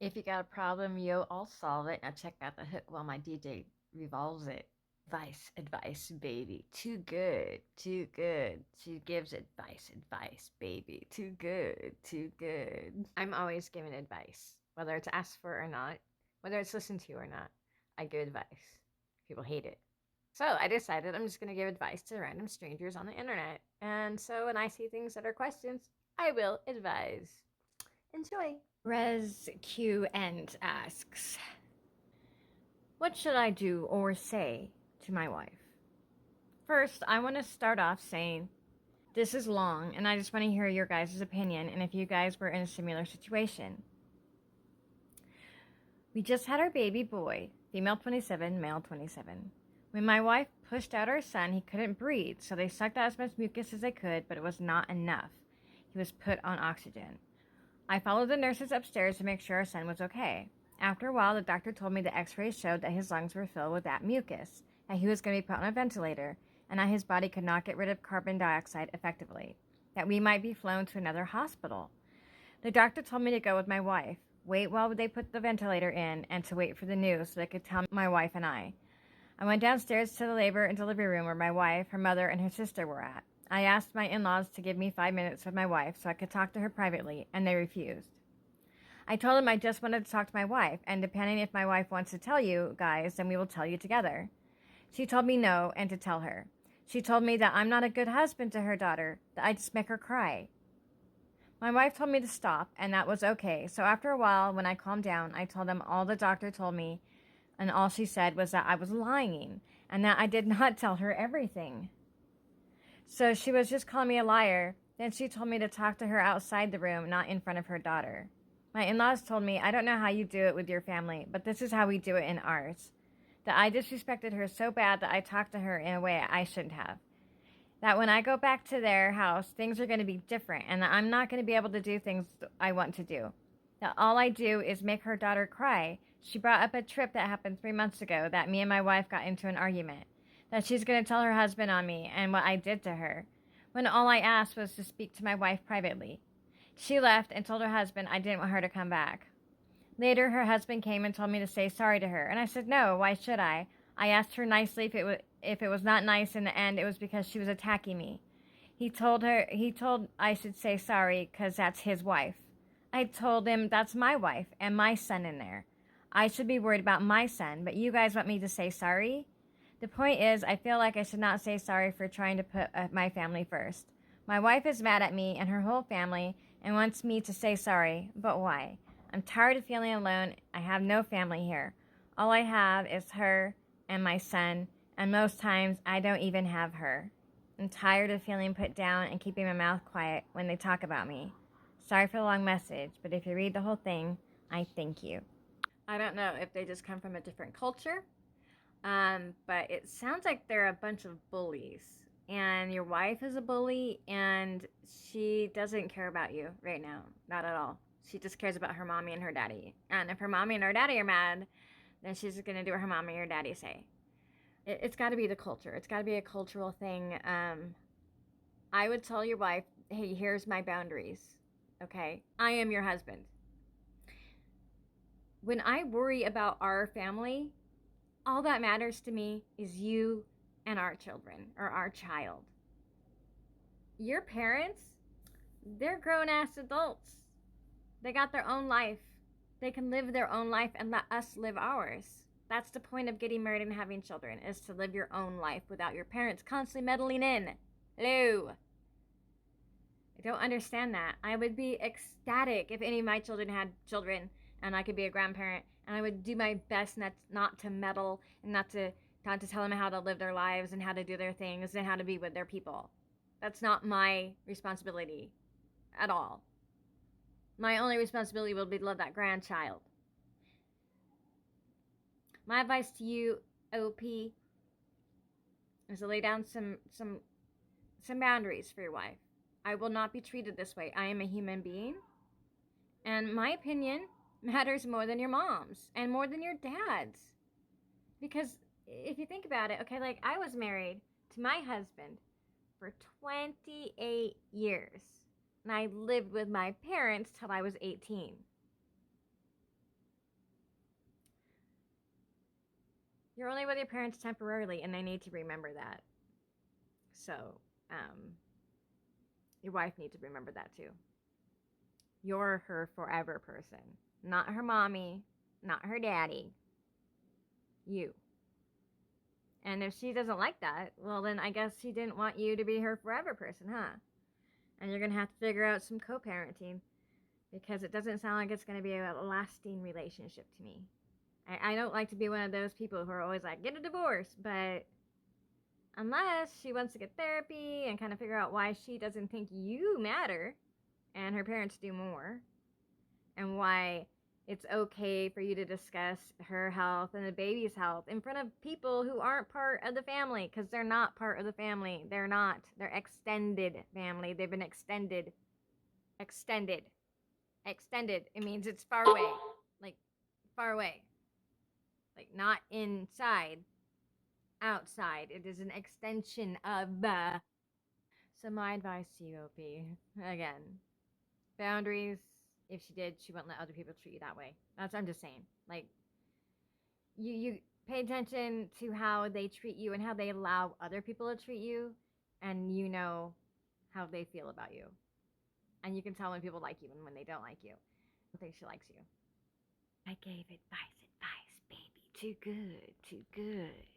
If you got a problem, yo, I'll solve it. Now check out the hook while my DJ revolves it. Advice, baby. Too good, too good. She gives advice, baby. Too good, too good. I'm always giving advice, whether it's asked for or not, whether it's listened to or not. I give advice. People hate it. So I decided I'm just going to give advice to random strangers on the internet. And so when I see things that are questions, I will advise. Enjoy. Res Q End asks, what should I do or say to my wife? First, I want to start off saying this is long and I just want to hear your guys' opinion and if you guys were in a similar situation. We just had our baby boy, female 27, male 27. When my wife pushed out our son, he couldn't breathe, so they sucked out as much mucus as they could, but it was not enough. He was put on oxygen. I followed the nurses upstairs to make sure our son was okay. After a while, the doctor told me the x-rays showed that his lungs were filled with that mucus, that he was going to be put on a ventilator, and that his body could not get rid of carbon dioxide effectively, that we might be flown to another hospital. The doctor told me to go with my wife, wait while they put the ventilator in, and to wait for the news so they could tell my wife and I. I went downstairs to the labor and delivery room where my wife, her mother, and her sister were at. I asked my in-laws to give me 5 minutes with my wife so I could talk to her privately, and they refused. I told them I just wanted to talk to my wife, and depending if my wife wants to tell you guys, then we will tell you together. She told me no, and to tell her. She told me that I'm not a good husband to her daughter, that I just make her cry. My wife told me to stop, and that was okay, so after a while, when I calmed down, I told them all the doctor told me, and all she said was that I was lying, and that I did not tell her everything. So she was just calling me a liar. Then she told me to talk to her outside the room, not in front of her daughter. My in-laws told me, I don't know how you do it with your family, but this is how we do it in ours. That I disrespected her so bad that I talked to her in a way I shouldn't have. That when I go back to their house, things are going to be different, and that I'm not going to be able to do things I want to do. That all I do is make her daughter cry. She brought up a trip that happened 3 months ago that me and my wife got into an argument. That she's going to tell her husband on me and what I did to her, when all I asked was to speak to my wife privately. She left and told her husband I didn't want her to come back. Later, her husband came and told me to say sorry to her, and I said no, why should I? I asked her nicely if it was not nice in the end, it was because she was attacking me. He told I should say sorry because that's his wife. I told him that's my wife and my son in there. I should be worried about my son, but you guys want me to say sorry? The point is, I feel like I should not say sorry for trying to put my family first. My wife is mad at me and her whole family and wants me to say sorry, but why? I'm tired of feeling alone. I have no family here. All I have is her and my son, and most times I don't even have her. I'm tired of feeling put down and keeping my mouth quiet when they talk about me. Sorry for the long message, but if you read the whole thing, I thank you. I don't know if they just come from a different culture, but it sounds like they're a bunch of bullies. And your wife is a bully, and she doesn't care about you right now. Not at all. She just cares about her mommy and her daddy. And if her mommy and her daddy are mad, then she's going to do what her mommy or daddy say. It's got to be the culture. It's got to be a cultural thing. I would tell your wife, hey, here's my boundaries. Okay? I am your husband. When I worry about our family, all that matters to me is you and our children or our child. Your parents, they're grown-ass adults. They got their own life. They can live their own life and let us live ours. That's the point of getting married and having children, is to live your own life without your parents constantly meddling in. Hello. I don't understand that. I would be ecstatic if any of my children had children and I could be a grandparent, and I would do my best not to meddle and not to tell them how to live their lives and how to do their things and how to be with their people. That's not my responsibility at all. My only responsibility will be to love that grandchild. My advice to you, OP, is to lay down some boundaries for your wife. I will not be treated this way. I am a human being, and my opinion matters more than your mom's and more than your dad's. Because if you think about it, okay, like I was married to my husband for 28 years, and I lived with my parents till I was 18. You're only with your parents temporarily, and they need to remember that. So, your wife needs to remember that too. You're her forever person, not her mommy, not her daddy. You. And if she doesn't like that, well, then I guess she didn't want you to be her forever person, huh? And you're going to have to figure out some co parenting because it doesn't sound like it's going to be a lasting relationship to me. I don't like to be one of those people who are always like, get a divorce, but unless she wants to get therapy and kind of figure out why she doesn't think you matter and her parents do more, and why it's okay for you to discuss her health and the baby's health in front of people who aren't part of the family, because they're not part of the family. They're not. They're extended family. They've been extended. Extended. Extended. It means it's far away. Like, far away. Like, not inside. Outside. It is an extension of the. So, my advice to you, OP, again, boundaries. If she did, she wouldn't let other people treat you that way. I'm just saying. Like, you pay attention to how they treat you and how they allow other people to treat you, and you know how they feel about you. And you can tell when people like you and when they don't like you. I think she likes you. I gave advice, baby. Too good, too good.